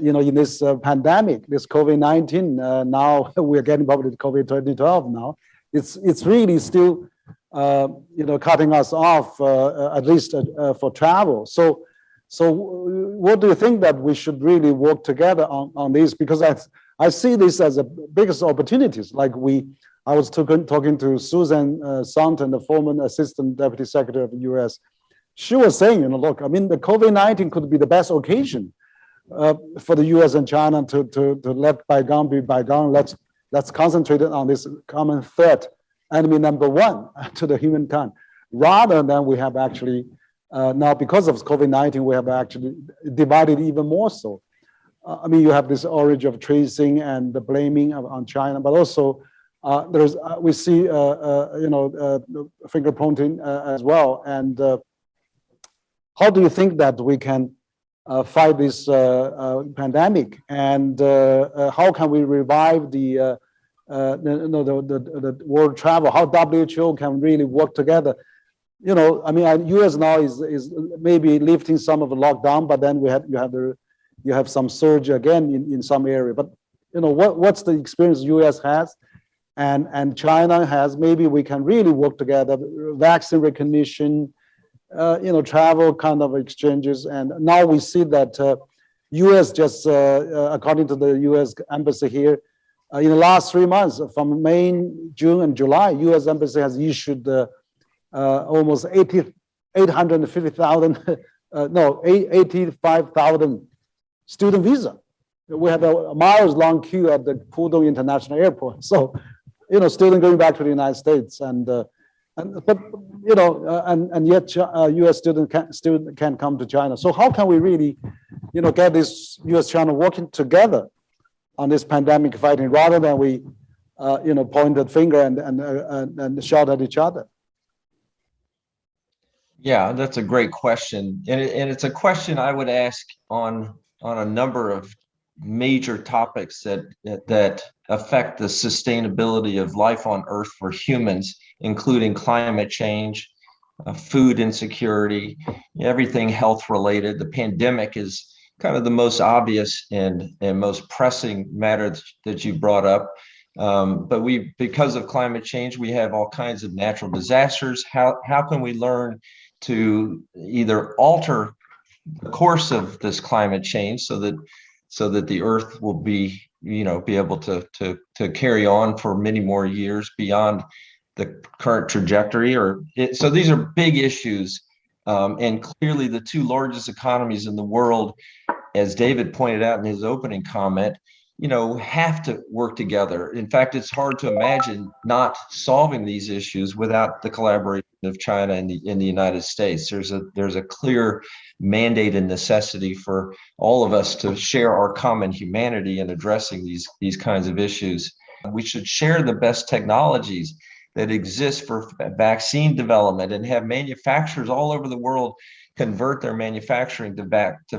in this pandemic, this COVID-19. Now we're getting probably COVID 2012 now. It's really still cutting us off at least for travel. So what do you think that we should really work together on this? Because I see this as the biggest opportunities. Like I was talking to Susan Sontag, the former Assistant Deputy Secretary of the US. She was saying, look, I mean, the COVID-19 could be the best occasion for the US and China to let bygone be bygone. Let's concentrate on this common threat, enemy number one to the humankind, rather than we have actually now, because of COVID-19, we have actually divided even more so. I mean, you have this origin of tracing and the blaming on China, but also we see finger pointing as well. And how do you think that we can fight this pandemic, and how can we revive the world travel? How WHO can really work together? I mean, US now is maybe lifting some of the lockdown, but then you have some surge again in some area. But what's the experience US has and China has? Maybe we can really work together. Vaccine recognition, travel kind of exchanges, and now we see that US just according to the US embassy here, in the last 3 months, from May, June, and July, US embassy has issued almost 85,000 student visa. We have a miles-long queue at the Pudong International Airport. So, students going back to the United States, and yet U.S. students can't come to China. So how can we really, get this U.S.-China working together on this pandemic fighting, rather than we, point a finger and shout at each other? Yeah, that's a great question, and it's a question I would ask on a number of major topics that affect the sustainability of life on Earth for humans, including climate change, food insecurity, everything health related. The pandemic is kind of the most obvious and most pressing matter that you brought up. But because of climate change, we have all kinds of natural disasters. How can we learn to either alter the course of this climate change so that the Earth will be able to carry on for many more years beyond the current trajectory? So these are big issues, and clearly the two largest economies in the world, as David pointed out in his opening comment, have to work together. In fact, it's hard to imagine not solving these issues without the collaboration of China and in the United States. There's a clear mandate and necessity for all of us to share our common humanity in addressing these kinds of issues. We should share the best technologies that exist for vaccine development and have manufacturers all over the world convert their manufacturing to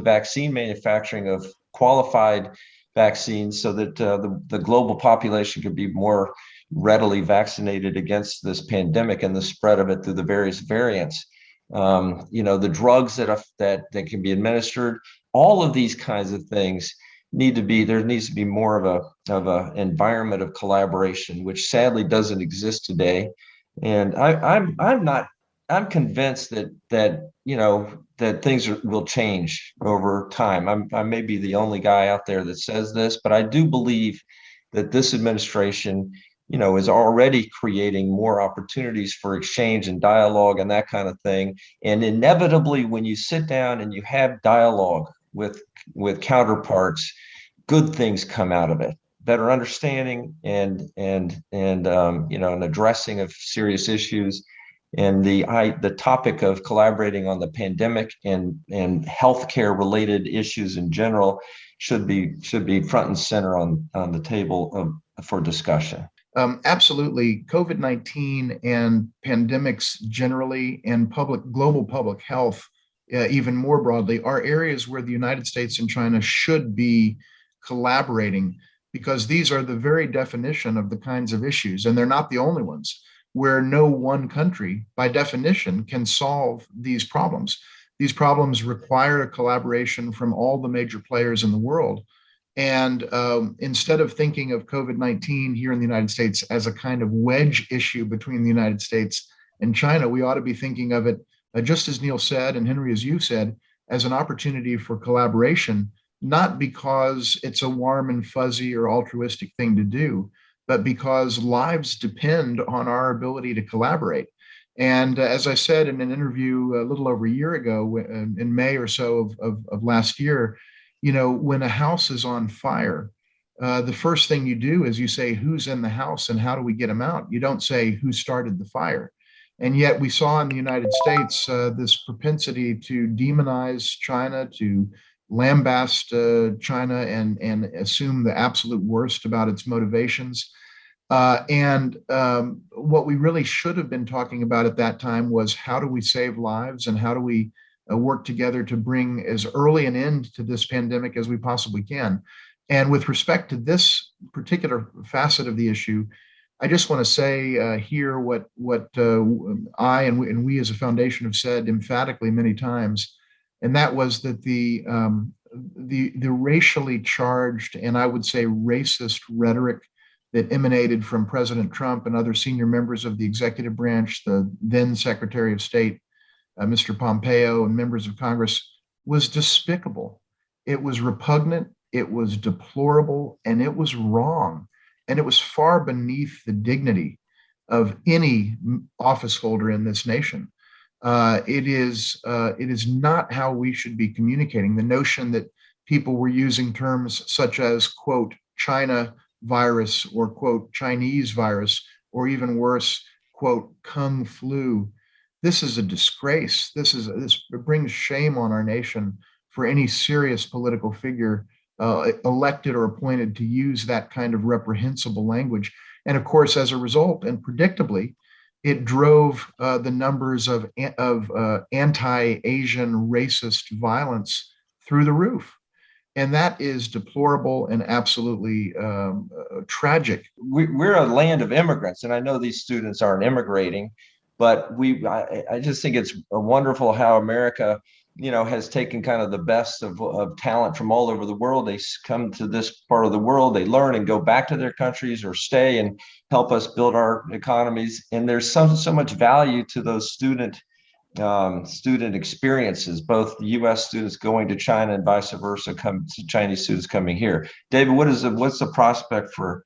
vaccine manufacturing of qualified vaccines, so that the global population could be more readily vaccinated against this pandemic and the spread of it through the various variants. The drugs that can be administered, all of these kinds of things there needs to be more of a environment of collaboration, which sadly doesn't exist today. And I'm convinced that things will change over time. I may be the only guy out there that says this, but I do believe that this administration, is already creating more opportunities for exchange and dialogue and that kind of thing. And inevitably, when you sit down and you have dialogue with counterparts, good things come out of it. Better understanding and an addressing of serious issues. And the topic of collaborating on the pandemic and healthcare related issues in general should be front and center on the table for discussion. Absolutely. COVID-19 and pandemics generally, and global public health even more broadly, are areas where the United States and China should be collaborating, because these are the very definition of the kinds of issues, and they're not the only ones, where no one country, by definition, can solve these problems. these problems require a collaboration from all the major players in the world. And instead of thinking of COVID-19 here in the United States as a kind of wedge issue between the United States and China, we ought to be thinking of it, just as Neil said, and Henry, as you said, as an opportunity for collaboration, not because it's a warm and fuzzy or altruistic thing to do, but because lives depend on our ability to collaborate. And as I said in an interview a little over a year ago, in May or so of last year, you know, when a house is on fire, the first thing you do is you say, who's in the house and how do we get them out? You don't say who started the fire. And yet we saw in the United States this propensity to demonize China, to lambast China and assume the absolute worst about its motivations. What we really should have been talking about at that time was how do we save lives and how do we work together to bring as early an end to this pandemic as we possibly can. And with respect to this particular facet of the issue, I just want to say here what I and we as a foundation have said emphatically many times, and that was that the racially charged and I would say racist rhetoric that emanated from President Trump and other senior members of the executive branch, the then Secretary of State, Mr. Pompeo, and members of Congress was despicable. It was repugnant, it was deplorable, and it was wrong. And it was far beneath the dignity of any office holder in this nation. It is not how we should be communicating. The notion that people were using terms such as, quote, China virus or, quote, Chinese virus, or even worse, quote, Kung flu. This is a disgrace. This brings shame on our nation for any serious political figure elected or appointed to use that kind of reprehensible language. And of course, as a result, and predictably, it drove the numbers of anti-Asian racist violence through the roof. And that is deplorable and absolutely tragic. We're a land of immigrants, and I know these students aren't immigrating, but I just think it's wonderful how America, you know, has taken kind of the best of talent from all over the world. They come to this part of the world, they learn and go back to their countries or stay and help us build our economies. And there's so much value to those student experiences, both U.S. students going to China and vice versa, Chinese students coming here. David, what's the prospect for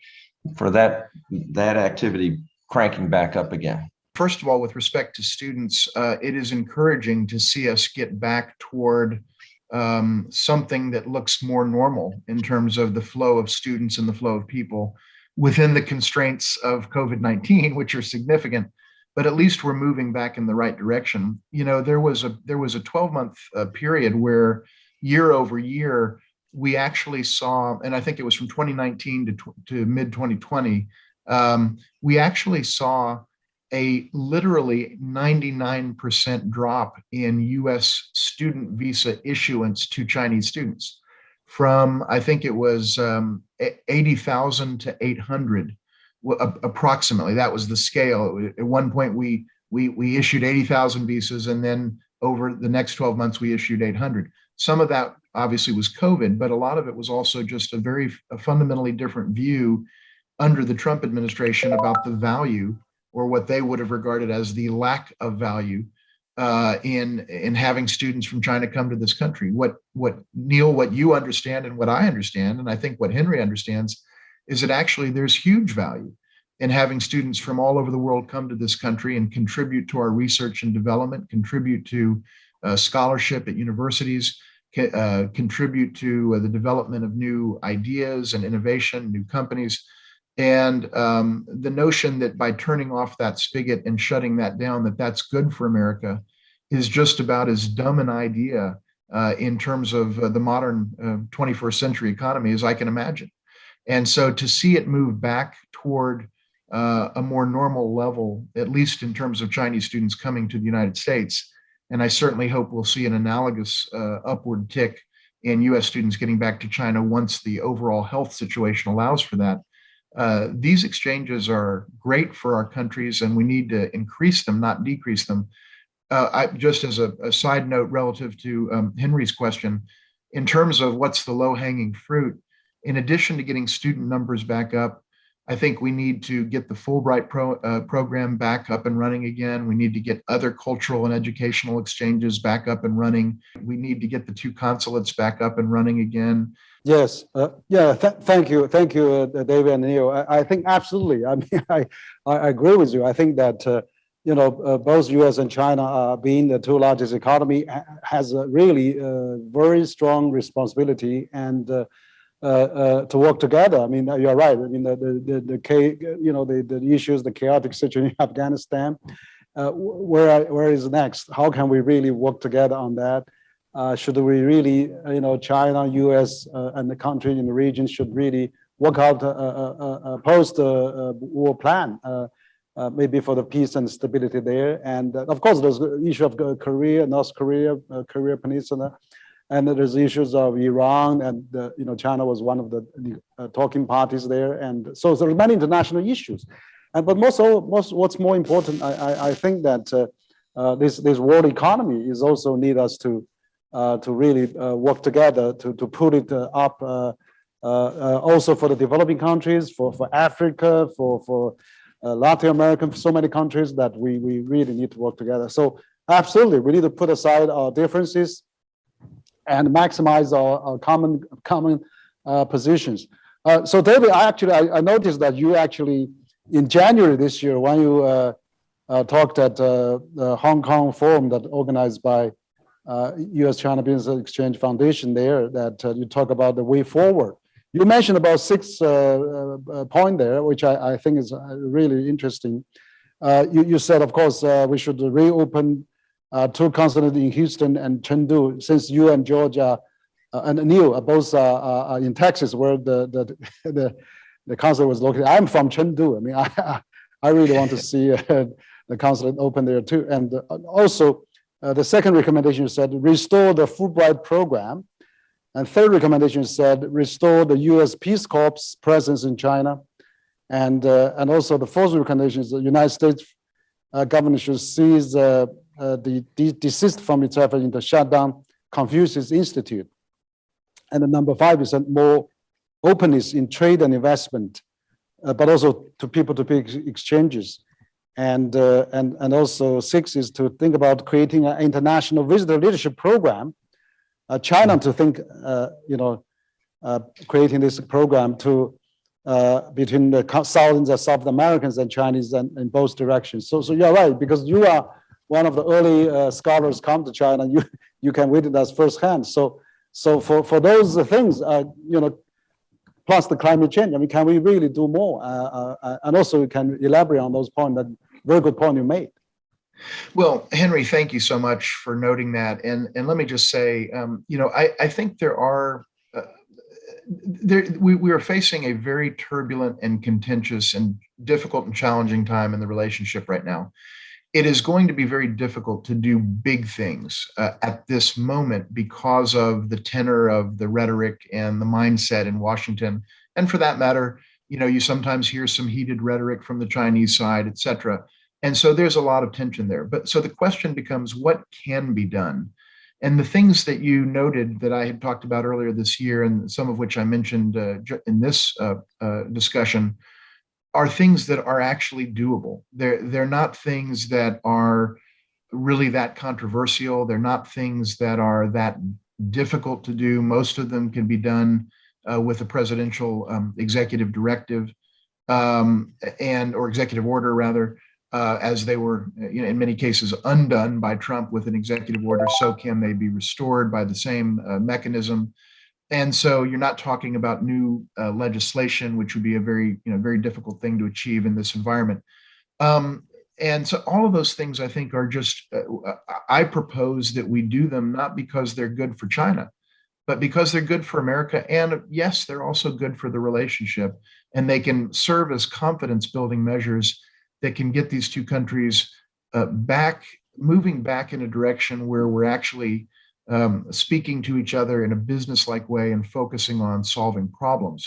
that activity cranking back up again? First of all, with respect to students, it is encouraging to see us get back toward something that looks more normal in terms of the flow of students and the flow of people within the constraints of COVID-19, which are significant. But at least we're moving back in the right direction. You know, there was a 12-month period where year over year we actually saw, and I think it was from 2019 to mid 2020, we actually saw a literally 99% drop in U.S. student visa issuance to Chinese students, from I think it was 80,000 to 800. Approximately, that was the scale. At one point, we issued 80,000 visas, and then over the next 12 months, we issued 800. Some of that obviously was COVID, but a lot of it was also just a fundamentally different view under the Trump administration about the value, or what they would have regarded as the lack of value, in having students from China come to this country. What Neil, what you understand, and what I understand, and I think what Henry understands, is that actually there's huge value in having students from all over the world come to this country and contribute to our research and development, contribute to scholarship at universities, contribute to the development of new ideas and innovation, new companies. And the notion that by turning off that spigot and shutting that down, that's good for America, is just about as dumb an idea in terms of the modern 21st century economy as I can imagine. And so to see it move back toward a more normal level, at least in terms of Chinese students coming to the United States, and I certainly hope we'll see an analogous upward tick in US students getting back to China once the overall health situation allows for that. These exchanges are great for our countries, and we need to increase them, not decrease them. Just as a side note relative to Henry's question, in terms of what's the low-hanging fruit, in addition to getting student numbers back up, I think we need to get the Fulbright program back up and running again. We need to get other cultural and educational exchanges back up and running. We need to get the 2 consulates back up and running again. Yes, thank you, David and Neil. I think absolutely. I mean, I agree with you. I think that both U.S. and China, being the 2 largest economy, has a really very strong responsibility and to work together. I mean, you're right. I mean, the issues, the chaotic situation in Afghanistan. Where is next? How can we really work together on that? Should we really, China, U.S. and the country in the region should really work out a post-war plan, maybe for the peace and stability there. And of course, there's the issue of Korea, North Korea, Korea Peninsula, and there's issues of Iran, and China was one of the talking parties there. And so there are many international issues. But what's more important, I think that this world economy is also need us to really work together to put it up also for the developing countries, for Africa, for Latin America, for so many countries that we really need to work together. So absolutely, we need to put aside our differences and maximize our common positions. So David, I noticed that you actually, in January this year, when you talked at the Hong Kong forum that organized by U.S.-China Business Exchange Foundation there, that you talk about the way forward. You mentioned about 6 points there, which I think is really interesting. You said, of course, we should reopen 2 consulates in Houston and Chengdu, since you and George and Neil are both in Texas, where the consulate was located. I'm from Chengdu. I mean, I really want to see the consulate open there too. And also, the second recommendation said restore the Fulbright program, and third recommendation said restore the U.S. Peace Corps presence in China, and also the fourth recommendation is the United States government should cease desist from its effort in the shutdown Confucius Institute, and the number 5 is more openness in trade and investment, but also to people-to-people exchanges. And also 6 is to think about creating an international visitor leadership program. China to think, creating this program to between the thousands of South Americans and Chinese in both directions. So you're right, because you are one of the early scholars come to China. You can witness firsthand. So for those things, plus the climate change, I mean, can we really do more? And also you can elaborate on those points. That very good point you made. Well, Henry, thank you so much for noting that. And let me just say, I think we are facing a very turbulent and contentious and difficult and challenging time in the relationship right now. It is going to be very difficult to do big things at this moment because of the tenor of the rhetoric and the mindset in Washington. And for that matter, you sometimes hear some heated rhetoric from the Chinese side, et cetera. And so there's a lot of tension there. But so the question becomes, what can be done? And the things that you noted that I had talked about earlier this year, and some of which I mentioned in this discussion, are things that are actually doable. They're not things that are really that controversial. They're not things that are that difficult to do. Most of them can be done with a presidential executive directive or executive order, rather, as they were, in many cases, undone by Trump with an executive order. So can they be restored by the same mechanism? And so you're not talking about new legislation, which would be a very, very difficult thing to achieve in this environment. And so all of those things, I think, are just, I propose that we do them not because they're good for China, but because they're good for America. And yes, they're also good for the relationship. And they can serve as confidence building measures that can get these 2 countries moving back in a direction where we're actually speaking to each other in a business-like way and focusing on solving problems.